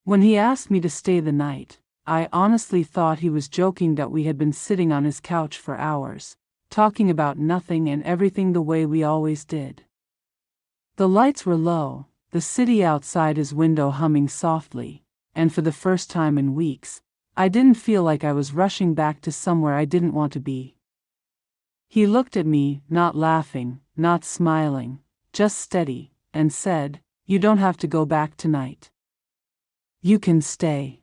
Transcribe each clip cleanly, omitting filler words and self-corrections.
When he asked me to stay the night, I honestly thought he was joking that we had been sitting on his couch for hours, talking about nothing and everything the way we always did. The lights were low, the city outside his window humming softly, and for the first time in weeks, I didn't feel like I was rushing back to somewhere I didn't want to be. He looked at me, not laughing, not smiling, just steady, and said, "You don't have to go back tonight. You can stay."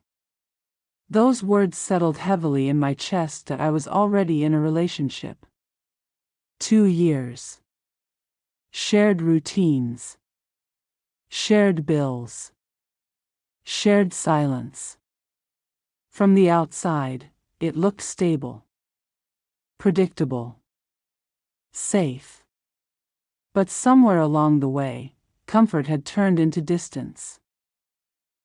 Those words settled heavily in my chest that I was already in a relationship. 2 years. Shared routines. Shared bills. Shared silence. From the outside, it looked stable. Predictable. Safe. But somewhere along the way, comfort had turned into distance.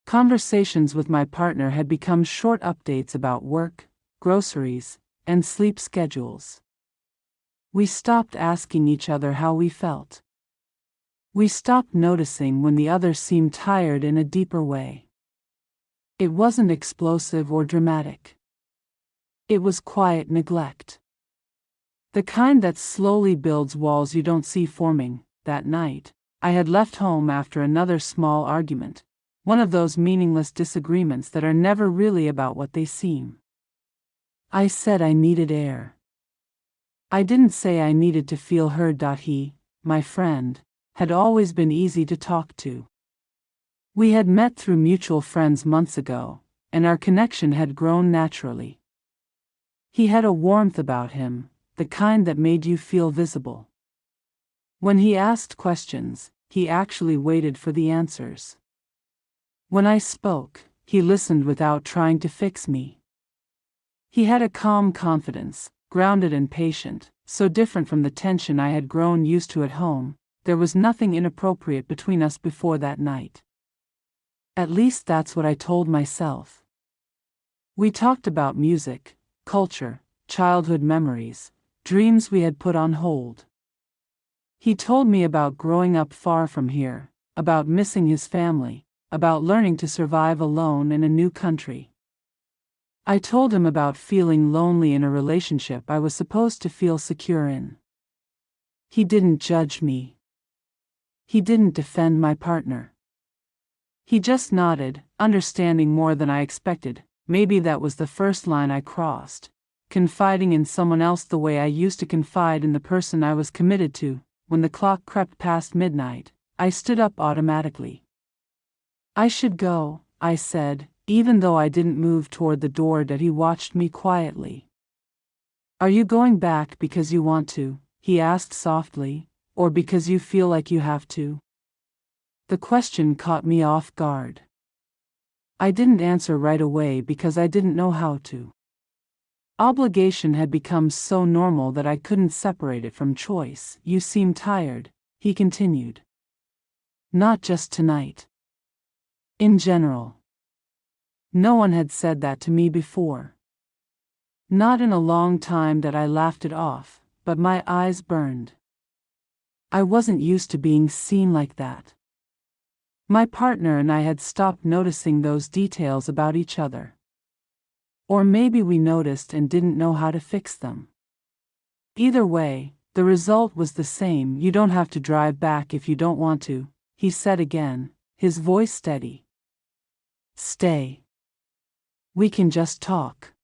Conversations with my partner had become short updates about work, groceries, and sleep schedules. We stopped asking each other how we felt. We stopped noticing when the other seemed tired in a deeper way. It wasn't explosive or dramatic. It was quiet neglect. The kind that slowly builds walls you don't see forming. That night, I had left home after another small argument, one of those meaningless disagreements that are never really about what they seem. I said I needed air. I didn't say I needed to feel heard. He, my friend, had always been easy to talk to. We had met through mutual friends months ago, and our connection had grown naturally. He had a warmth about him, the kind that made you feel visible. When he asked questions, he actually waited for the answers. When I spoke, he listened without trying to fix me. He had a calm confidence, grounded and patient, so different from the tension I had grown used to at home. There was nothing inappropriate between us before that night. At least that's what I told myself. We talked about music, culture, childhood memories, dreams we had put on hold. He told me about growing up far from here, about missing his family, about learning to survive alone in a new country. I told him about feeling lonely in a relationship I was supposed to feel secure in. He didn't judge me. He didn't defend my partner. He just nodded, understanding more than I expected. Maybe that was the first line I crossed, confiding in someone else the way I used to confide in the person I was committed to. When the clock crept past midnight, I stood up automatically. "I should go," I said, even though I didn't move toward the door. That he watched me quietly. "Are you going back because you want to?" he asked softly, "or because you feel like you have to?" The question caught me off guard. I didn't answer right away because I didn't know how to. Obligation had become so normal that I couldn't separate it from choice. "You seem tired," he continued. "Not just tonight. In general." No one had said that to me before. Not in a long time. That I laughed it off, but my eyes burned. I wasn't used to being seen like that. My partner and I had stopped noticing those details about each other. Or maybe we noticed and didn't know how to fix them. Either way, the result was the same. "You don't have to drive back if you don't want to," he said again, his voice steady. "Stay. We can just talk.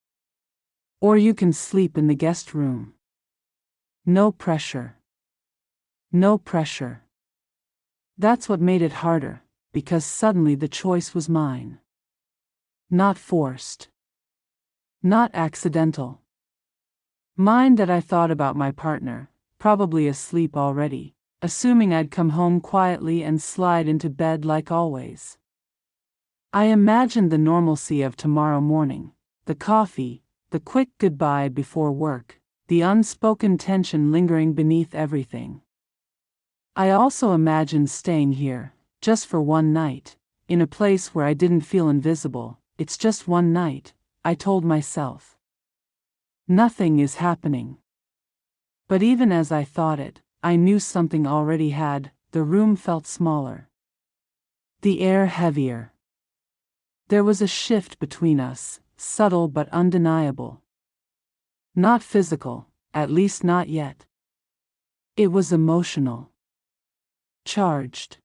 Or you can sleep in the guest room. No pressure. No pressure." That's what made it harder, because suddenly the choice was mine. Not forced. Not accidental. Mine. That I thought about my partner, probably asleep already, assuming I'd come home quietly and slide into bed like always. I imagined the normalcy of tomorrow morning, the coffee, the quick goodbye before work, the unspoken tension lingering beneath everything. I also imagined staying here, just for one night, in a place where I didn't feel invisible. "It's just one night," I told myself. "Nothing is happening." But even as I thought it, I knew something already had. The room felt smaller. The air heavier. There was a shift between us, subtle but undeniable. Not physical, at least not yet. It was emotional. Charged.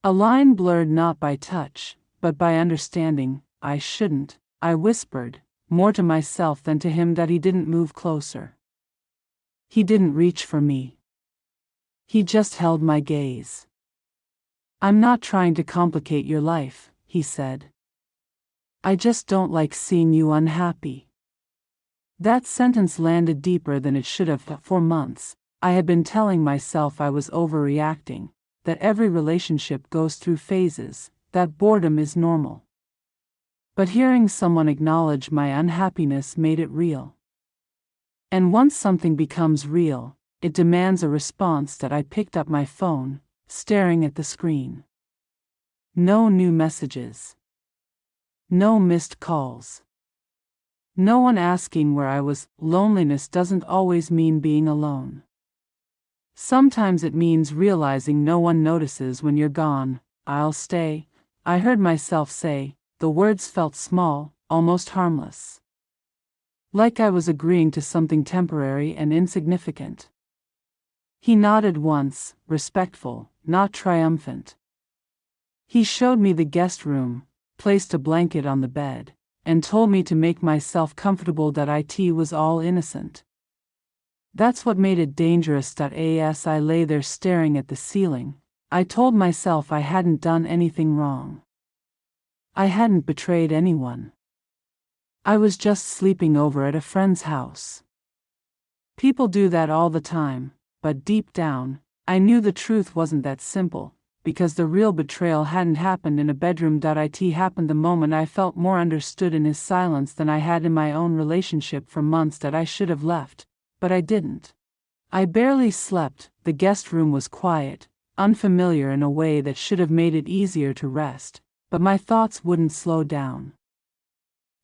A line blurred not by touch, but by understanding. I shouldn't, I whispered, more to myself than to him, that he didn't move closer. He didn't reach for me. He just held my gaze. I'm not trying to complicate your life, he said. I just don't like seeing you unhappy. That sentence landed deeper than it should have. For months, I had been telling myself I was overreacting, that every relationship goes through phases, that boredom is normal. But hearing someone acknowledge my unhappiness made it real. And once something becomes real, it demands a response. That I picked up my phone, staring at the screen. No new messages. No missed calls. No one asking where I was. Loneliness doesn't always mean being alone. Sometimes it means realizing no one notices when you're gone. I'll stay, I heard myself say. The words felt small, almost harmless. Like I was agreeing to something temporary and insignificant. He nodded once, respectful, not triumphant. He showed me the guest room, placed a blanket on the bed, and told me to make myself comfortable. That it was all innocent. That's what made it dangerous. As I lay there staring at the ceiling, I told myself I hadn't done anything wrong. I hadn't betrayed anyone. I was just sleeping over at a friend's house. People do that all the time, but deep down, I knew the truth wasn't that simple, because the real betrayal hadn't happened in a bedroom. It happened the moment I felt more understood in his silence than I had in my own relationship for months. That I should have left, but I didn't. I barely slept. The guest room was quiet, unfamiliar in a way that should have made it easier to rest, but my thoughts wouldn't slow down.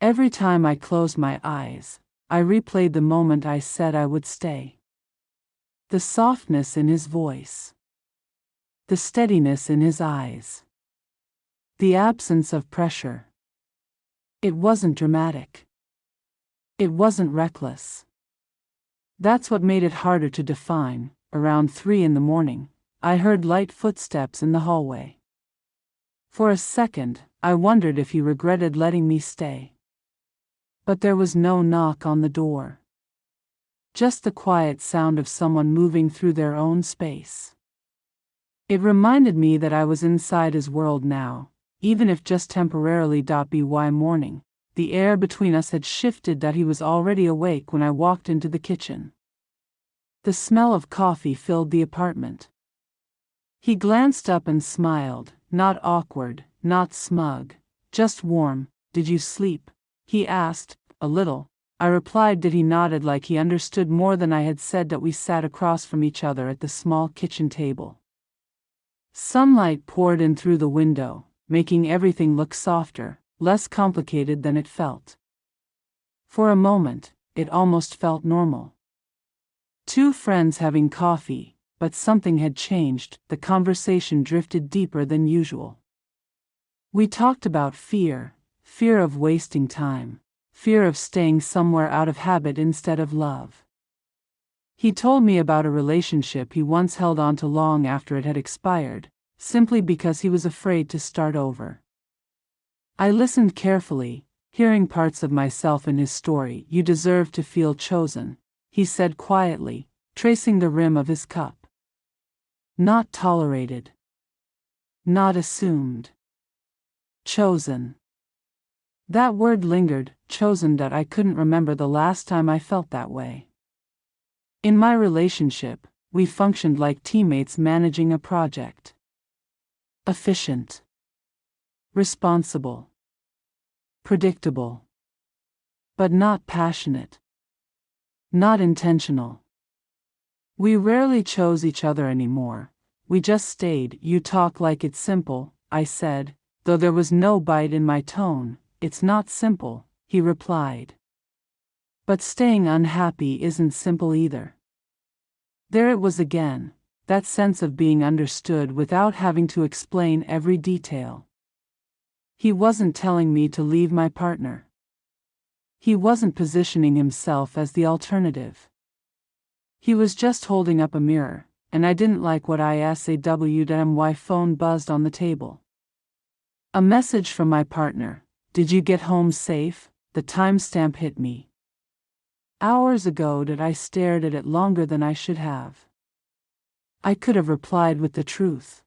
Every time I closed my eyes, I replayed the moment I said I would stay. The softness in his voice. The steadiness in his eyes. The absence of pressure. It wasn't dramatic. It wasn't reckless. That's what made it harder to define. Around 3 a.m, I heard light footsteps in the hallway. For a second, I wondered if he regretted letting me stay. But there was no knock on the door. Just the quiet sound of someone moving through their own space. It reminded me that I was inside his world now, even if just temporarily. By morning, the air between us had shifted. That he was already awake when I walked into the kitchen. The smell of coffee filled the apartment. He glanced up and smiled, not awkward, not smug, just warm. Did you sleep? He asked. A little, I replied. He nodded like he understood more than I had said. That we sat across from each other at the small kitchen table. Sunlight poured in through the window, making everything look softer, less complicated than it felt. For a moment, it almost felt normal. Two friends having coffee, but something had changed. The conversation drifted deeper than usual. We talked about fear of wasting time, fear of staying somewhere out of habit instead of love. He told me about a relationship he once held on to long after it had expired, simply because he was afraid to start over. I listened carefully, hearing parts of myself in his story. You deserve to feel chosen, he said quietly, tracing the rim of his cup. Not tolerated. Not assumed. Chosen. That word lingered, chosen. I couldn't remember the last time I felt that way. In my relationship, we functioned like teammates managing a project. Efficient. Responsible. Predictable. But not passionate. Not intentional. We rarely chose each other anymore. We just stayed. You talk like it's simple, I said, though there was no bite in my tone. It's not simple, he replied. But staying unhappy isn't simple either. There it was again, that sense of being understood without having to explain every detail. He wasn't telling me to leave my partner. He wasn't positioning himself as the alternative. He was just holding up a mirror, and I didn't like what I saw. My phone buzzed on the table. A message from my partner. Did you get home safe? The timestamp hit me. Hours ago. That I stared at it longer than I should have. I could have replied with the truth.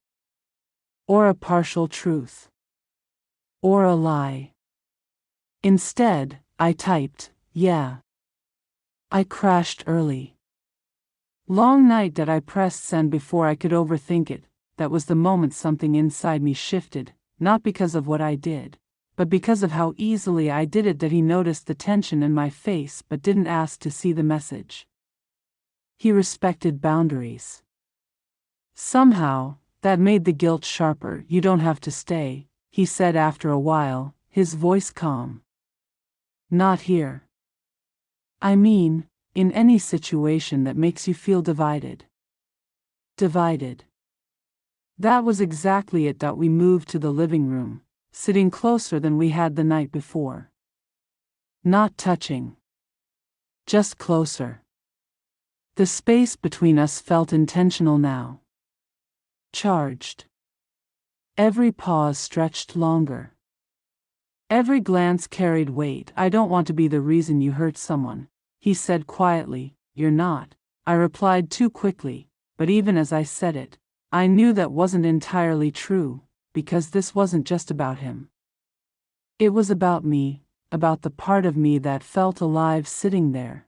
Or a partial truth. Or a lie. Instead, I typed, yeah. I crashed early. Long night. That I pressed send before I could overthink it. That was the moment something inside me shifted, not because of what I did, but because of how easily I did it. That he noticed the tension in my face but didn't ask to see the message. He respected boundaries. Somehow, that made the guilt sharper. You don't have to stay, he said after a while, his voice calm. Not here. I mean, in any situation that makes you feel divided. Divided. That was exactly it. We moved to the living room, sitting closer than we had the night before. Not touching. Just closer. The space between us felt intentional now. Charged. Every pause stretched longer. Every glance carried weight. I don't want to be the reason you hurt someone, he said quietly. You're not, I replied too quickly, but even as I said it, I knew that wasn't entirely true, because this wasn't just about him. It was about me, about the part of me that felt alive sitting there.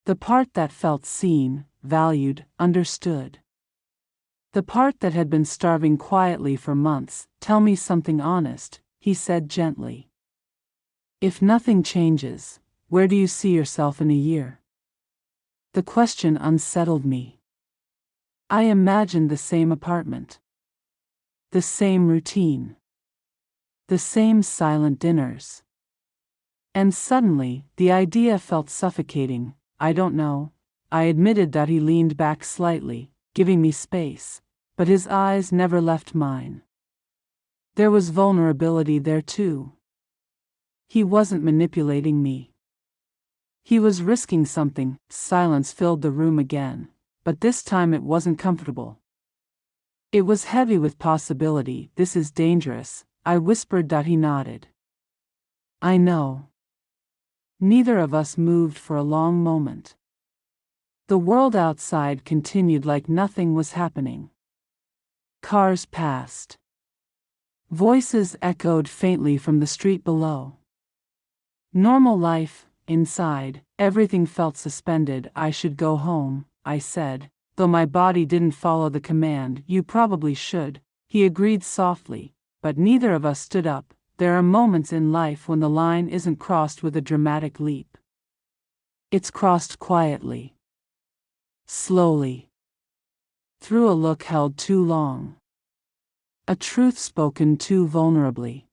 The part that felt seen, valued, understood. The part that had been starving quietly for months. Tell me something honest, he said gently. If nothing changes, where do you see yourself in a year? The question unsettled me. I imagined the same apartment. The same routine. The same silent dinners. And suddenly, the idea felt suffocating. I don't know. I admitted. That he leaned back slightly, giving me space, but his eyes never left mine. There was vulnerability there too. He wasn't manipulating me. He was risking something. Silence filled the room again, but this time it wasn't comfortable. It was heavy with possibility. This is dangerous, I whispered. He nodded. I know. Neither of us moved for a long moment. The world outside continued like nothing was happening. Cars passed. Voices echoed faintly from the street below. Normal life. Inside, everything felt suspended. I should go home, I said, though my body didn't follow the command. You probably should, he agreed softly, but neither of us stood up. There are moments in life when the line isn't crossed with a dramatic leap. It's crossed quietly. Slowly. Through a look held too long. A truth spoken too vulnerably.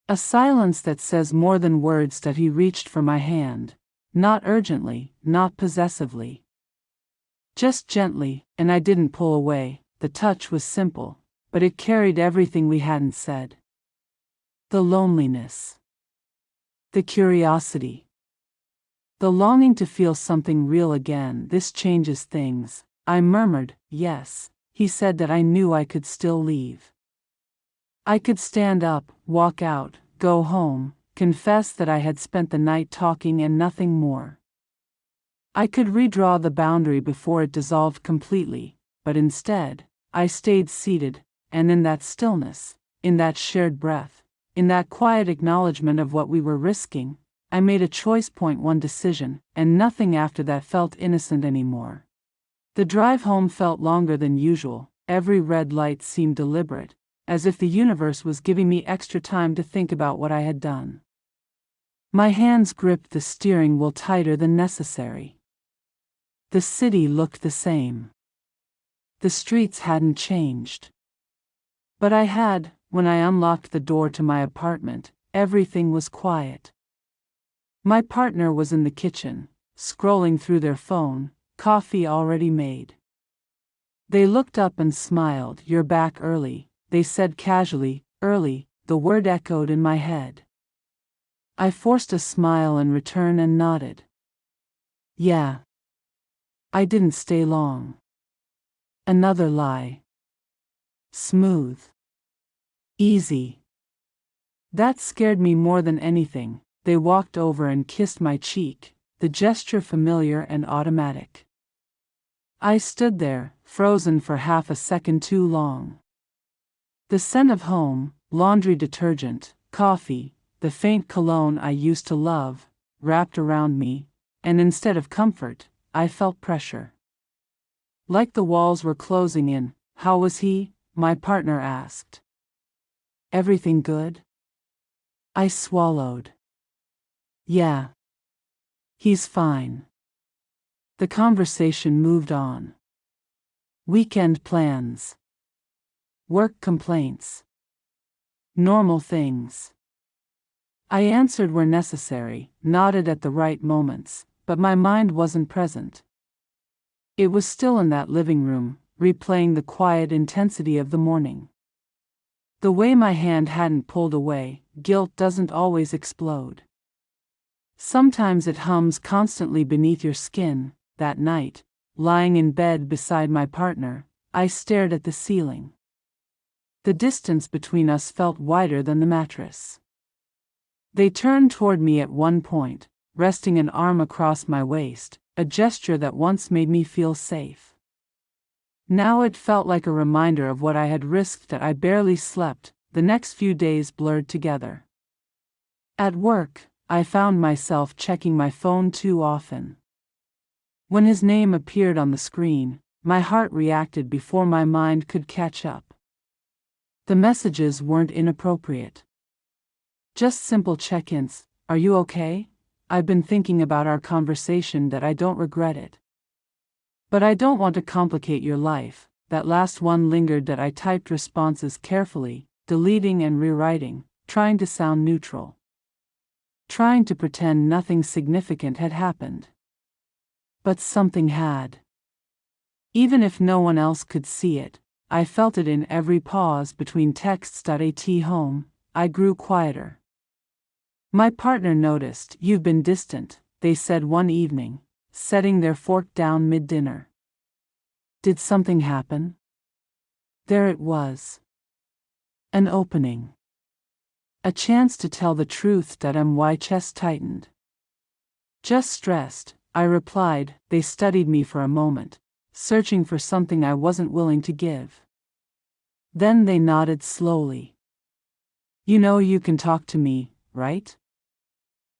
A silence that says more than words. That he reached for my hand. Not urgently, not possessively. Just gently, and I didn't pull away. The touch was simple, but it carried everything we hadn't said. The loneliness. The curiosity. The longing to feel something real again. This changes things, I murmured. Yes, he said. That I knew I could still leave. I could stand up, walk out, go home, confess that I had spent the night talking and nothing more. I could redraw the boundary before it dissolved completely, but instead, I stayed seated, and in that stillness, in that shared breath, in that quiet acknowledgement of what we were risking, I made a choice. One decision, and nothing after that felt innocent anymore. The drive home felt longer than usual. Every red light seemed deliberate, as if the universe was giving me extra time to think about what I had done. My hands gripped the steering wheel tighter than necessary. The city looked the same. The streets hadn't changed. But I had. When I unlocked the door to my apartment, everything was quiet. My partner was in the kitchen, scrolling through their phone, coffee already made. They looked up and smiled. You're back early, they said casually. Early, the word echoed in my head. I forced a smile in return and nodded. Yeah. I didn't stay long. Another lie. Smooth. Easy. That scared me more than anything. They walked over and kissed my cheek, the gesture familiar and automatic. I stood there, frozen for half a second too long. The scent of home, laundry detergent, coffee, the faint cologne I used to love, wrapped around me, and instead of comfort, I felt pressure. Like the walls were closing in. How was he? My partner asked. Everything good? I swallowed. Yeah. He's fine. The conversation moved on. Weekend plans. Work complaints. Normal things. I answered where necessary, nodded at the right moments, but my mind wasn't present. It was still in that living room, replaying the quiet intensity of the morning. The way my hand hadn't pulled away. Guilt doesn't always explode. Sometimes it hums constantly beneath your skin. That night, lying in bed beside my partner, I stared at the ceiling. The distance between us felt wider than the mattress. They turned toward me at one point, resting an arm across my waist, a gesture that once made me feel safe. Now it felt like a reminder of what I had risked. That I barely slept. The next few days blurred together. At work, I found myself checking my phone too often. When his name appeared on the screen, my heart reacted before my mind could catch up. The messages weren't inappropriate. Just simple check-ins. Are you okay? I've been thinking about our conversation. That I don't regret it. But I don't want to complicate your life. That last one lingered. That I typed responses carefully, deleting and rewriting, trying to sound neutral. Trying to pretend nothing significant had happened. But something had. Even if no one else could see it, I felt it in every pause between texts. At home, I grew quieter. My partner noticed. You've been distant, they said one evening, setting their fork down mid-dinner. Did something happen? There it was. An opening. A chance to tell the truth. My chest tightened. Just stressed, I replied. They studied me for a moment, searching for something I wasn't willing to give. Then they nodded slowly. You know you can talk to me, right?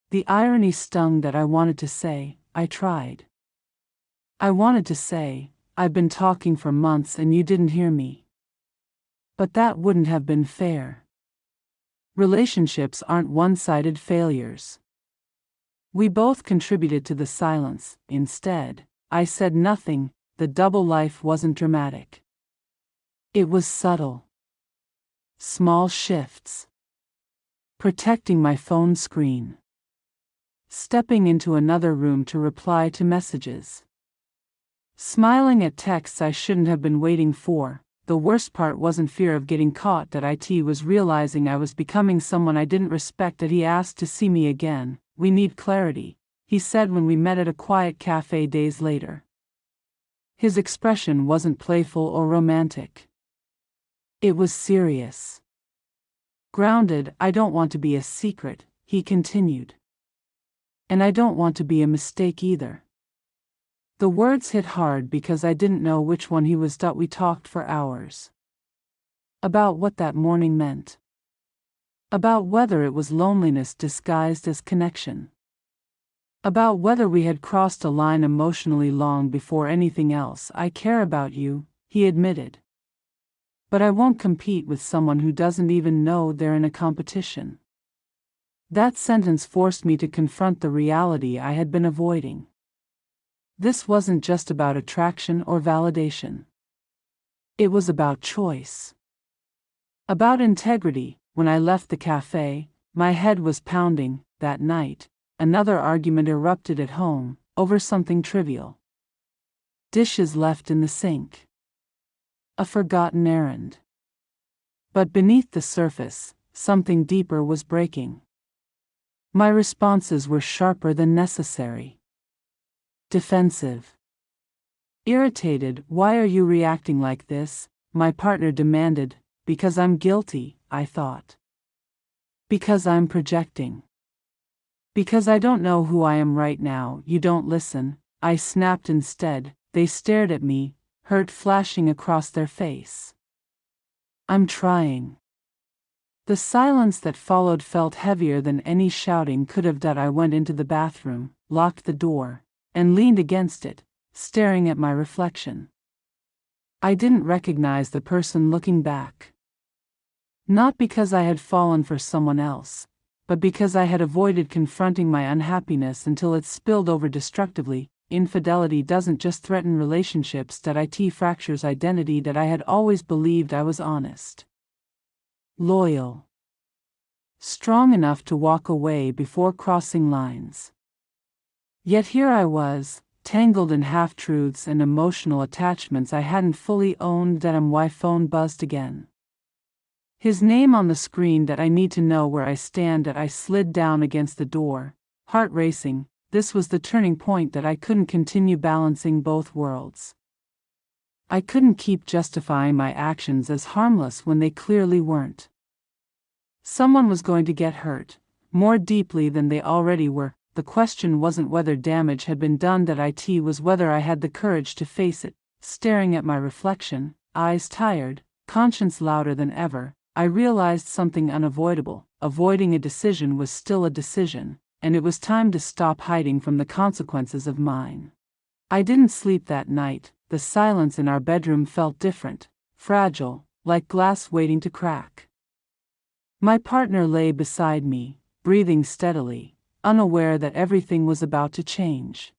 The irony stung. That I wanted to say, I tried. I wanted to say, I've been talking for months and you didn't hear me. But that wouldn't have been fair. Relationships aren't one-sided failures. We both contributed to the silence. Instead, I said nothing. The double life wasn't dramatic. It was subtle. Small shifts. Protecting my phone screen. Stepping into another room to reply to messages. Smiling at texts I shouldn't have been waiting for. The worst part wasn't fear of getting caught. That it was realizing I was becoming someone I didn't respect. That he asked to see me again. We need clarity, he said when we met at a quiet cafe days later. His expression wasn't playful or romantic. It was serious. Grounded. I don't want to be a secret, he continued. And I don't want to be a mistake either. The words hit hard because I didn't know which one he was. We talked for hours. About what that morning meant. About whether it was loneliness disguised as connection. About whether we had crossed a line emotionally long before anything else. I care about you, he admitted. But I won't compete with someone who doesn't even know they're in a competition. That sentence forced me to confront the reality I had been avoiding. This wasn't just about attraction or validation. It was about choice. About integrity. When I left the cafe, my head was pounding. That night, another argument erupted at home, over something trivial. Dishes left in the sink. A forgotten errand. But beneath the surface, something deeper was breaking. My responses were sharper than necessary. Defensive. Irritated. "Why are you reacting like this?" my partner demanded. "Because I'm guilty," I thought. "Because I'm projecting. Because I don't know who I am right now." "You don't listen," I snapped instead. They stared at me, hurt flashing across their face. "I'm trying." The silence that followed felt heavier than any shouting could have done. I went into the bathroom, locked the door, and leaned against it, staring at my reflection. I didn't recognize the person looking back. Not because I had fallen for someone else, but because I had avoided confronting my unhappiness until it spilled over destructively. Infidelity doesn't just threaten relationships, it fractures identity. That I had always believed I was honest, loyal, strong enough to walk away before crossing lines. Yet here I was, tangled in half-truths and emotional attachments I hadn't fully owned. My phone buzzed again. His name on the screen. That I need to know where I stand. That I slid down against the door, heart racing. This was the turning point. That I couldn't continue balancing both worlds. I couldn't keep justifying my actions as harmless when they clearly weren't. Someone was going to get hurt, more deeply than they already were. The question wasn't whether damage had been done. That it was whether I had the courage to face it. Staring at my reflection, eyes tired, conscience louder than ever, I realized something unavoidable. Avoiding a decision was still a decision, and it was time to stop hiding from the consequences of mine. I didn't sleep that night. The silence in our bedroom felt different, fragile, like glass waiting to crack. My partner lay beside me, breathing steadily, unaware that everything was about to change.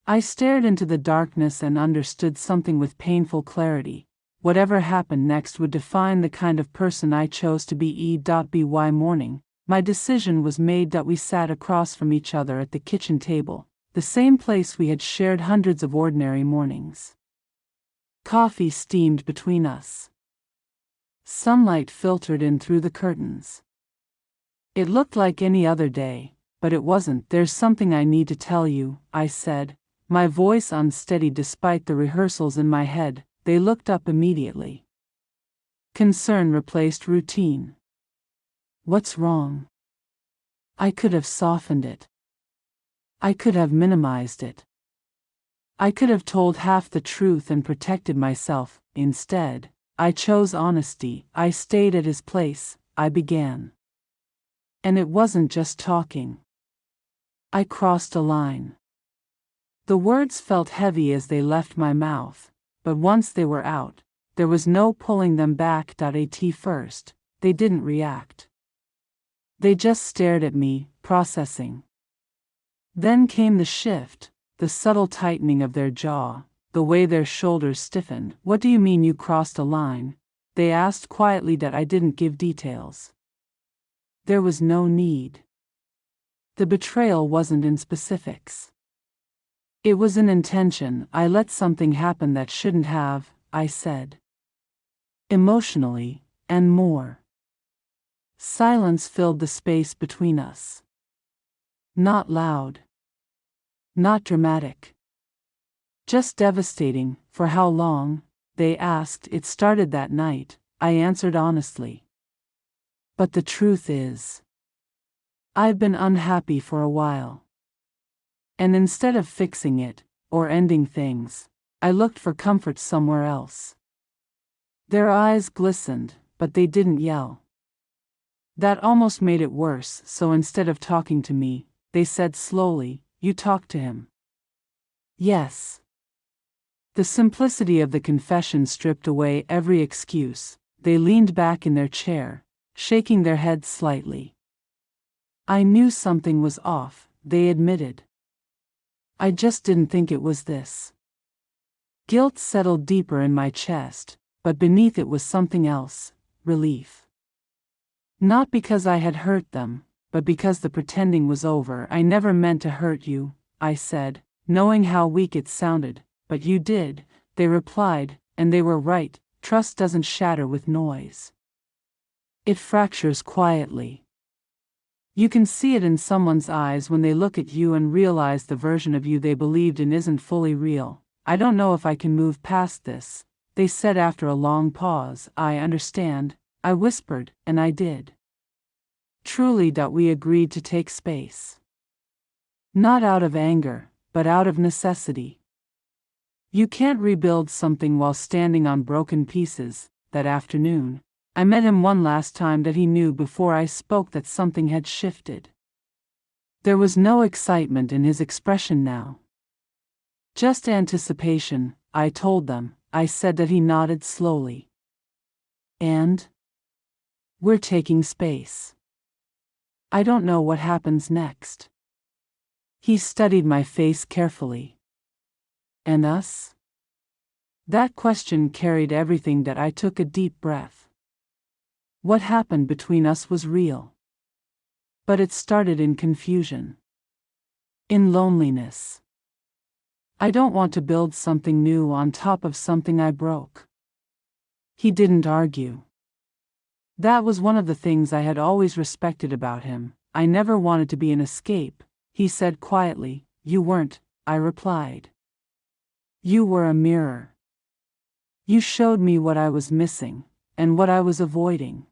I stared into the darkness and understood something with painful clarity. Whatever happened next would define the kind of person I chose to be. By morning, my decision was made. We sat across from each other at the kitchen table, the same place we had shared hundreds of ordinary mornings. Coffee steamed between us. Sunlight filtered in through the curtains. It looked like any other day, but it wasn't. "There's something I need to tell you," I said, my voice unsteady despite the rehearsals in my head. They looked up immediately. Concern replaced routine. "What's wrong?" I could have softened it. I could have minimized it. I could have told half the truth and protected myself. Instead, I chose honesty. I stayed at his place. I began. And it wasn't just talking. I crossed a line. The words felt heavy as they left my mouth, but once they were out, there was no pulling them back. At first, they didn't react. They just stared at me, processing. Then came the shift, the subtle tightening of their jaw, the way their shoulders stiffened. "What do you mean you crossed a line?" they asked quietly. I didn't give details. There was no need. The betrayal wasn't in specifics. It was an intention. "I let something happen that shouldn't have," I said. Emotionally, and more. Silence filled the space between us. Not loud. Not dramatic. Just devastating. "For how long?" they asked. "It started that night," I answered honestly. "But the truth is, I've been unhappy for a while. And instead of fixing it, or ending things, I looked for comfort somewhere else." Their eyes glistened, but they didn't yell. That almost made it worse. "So instead of talking to me," they said slowly, "you talked to him." Yes. The simplicity of the confession stripped away every excuse. They leaned back in their chair, shaking their heads slightly. "I knew something was off," they admitted. "I just didn't think it was this." Guilt settled deeper in my chest, but beneath it was something else, relief. Not because I had hurt them, but because the pretending was over. "I never meant to hurt you," I said, knowing how weak it sounded. "But you did," they replied, and they were right. Trust doesn't shatter with noise. It fractures quietly. You can see it in someone's eyes when they look at you and realize the version of you they believed in isn't fully real. I don't know if I can move past this, they said after a long pause. I understand, I whispered, and I did. Truly that we agreed to take space. Not out of anger, but out of necessity. You can't rebuild something while standing on broken pieces. That afternoon, I met him one last time that he knew before I spoke that something had shifted. There was no excitement in his expression now. Just anticipation, I told them. I said that. He nodded slowly. And? We're taking space. I don't know what happens next. He studied my face carefully. And us? That question carried everything that I took a deep breath. What happened between us was real. But it started in confusion. In loneliness. I don't want to build something new on top of something I broke. He didn't argue. That was one of the things I had always respected about him. I never wanted to be an escape. He said quietly, "You weren't," I replied. "You were a mirror. You showed me what I was missing, and what I was avoiding."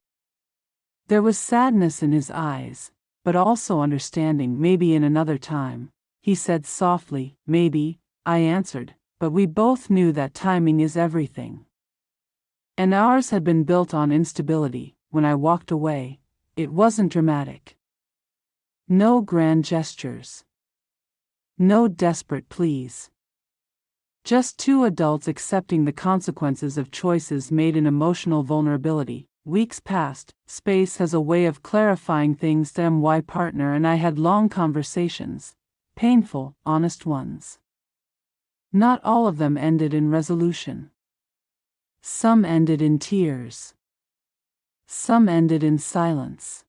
There was sadness in his eyes, but also understanding. "Maybe in another time," he said softly. "Maybe," I answered, but we both knew that timing is everything. And ours had been built on instability. When I walked away, it wasn't dramatic. No grand gestures. No desperate pleas. Just two adults accepting the consequences of choices made in emotional vulnerability. Weeks passed. Space has a way of clarifying things. My partner and I had long conversations. Painful, honest ones. Not all of them ended in resolution. Some ended in tears. Some ended in silence.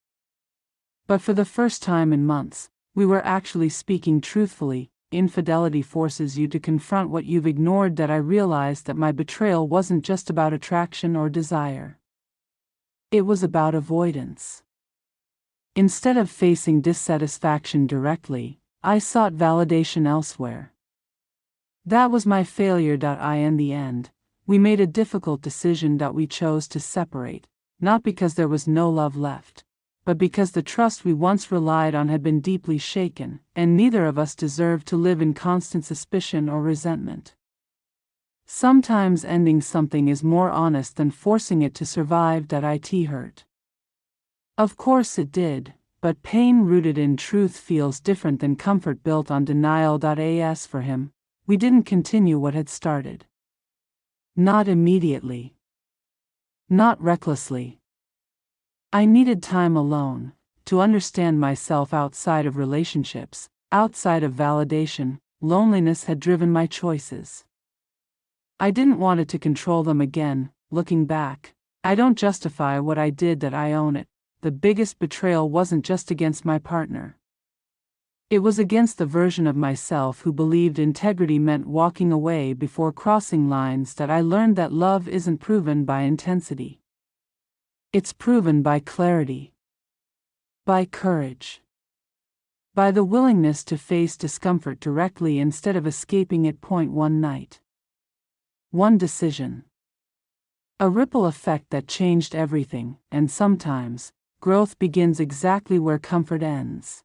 But for the first time in months, we were actually speaking truthfully. Infidelity forces you to confront what you've ignored. That I realized that my betrayal wasn't just about attraction or desire. It was about avoidance. Instead of facing dissatisfaction directly, I sought validation elsewhere. That was my failure. In the end, we made a difficult decision. We chose to separate, not because there was no love left, but because the trust we once relied on had been deeply shaken, and neither of us deserved to live in constant suspicion or resentment. Sometimes ending something is more honest than forcing it to survive. It hurt. Of course it did, but pain rooted in truth feels different than comfort built on denial. As for him, we didn't continue what had started. Not immediately. Not recklessly. I needed time alone, to understand myself outside of relationships, outside of validation. Loneliness had driven my choices. I didn't want it to control them again. Looking back, I don't justify what I did. I own it. The biggest betrayal wasn't just against my partner. It was against the version of myself who believed integrity meant walking away before crossing lines. I learned that love isn't proven by intensity. It's proven by clarity. By courage. By the willingness to face discomfort directly instead of escaping it. One night. One decision. A ripple effect that changed everything. And sometimes, growth begins exactly where comfort ends.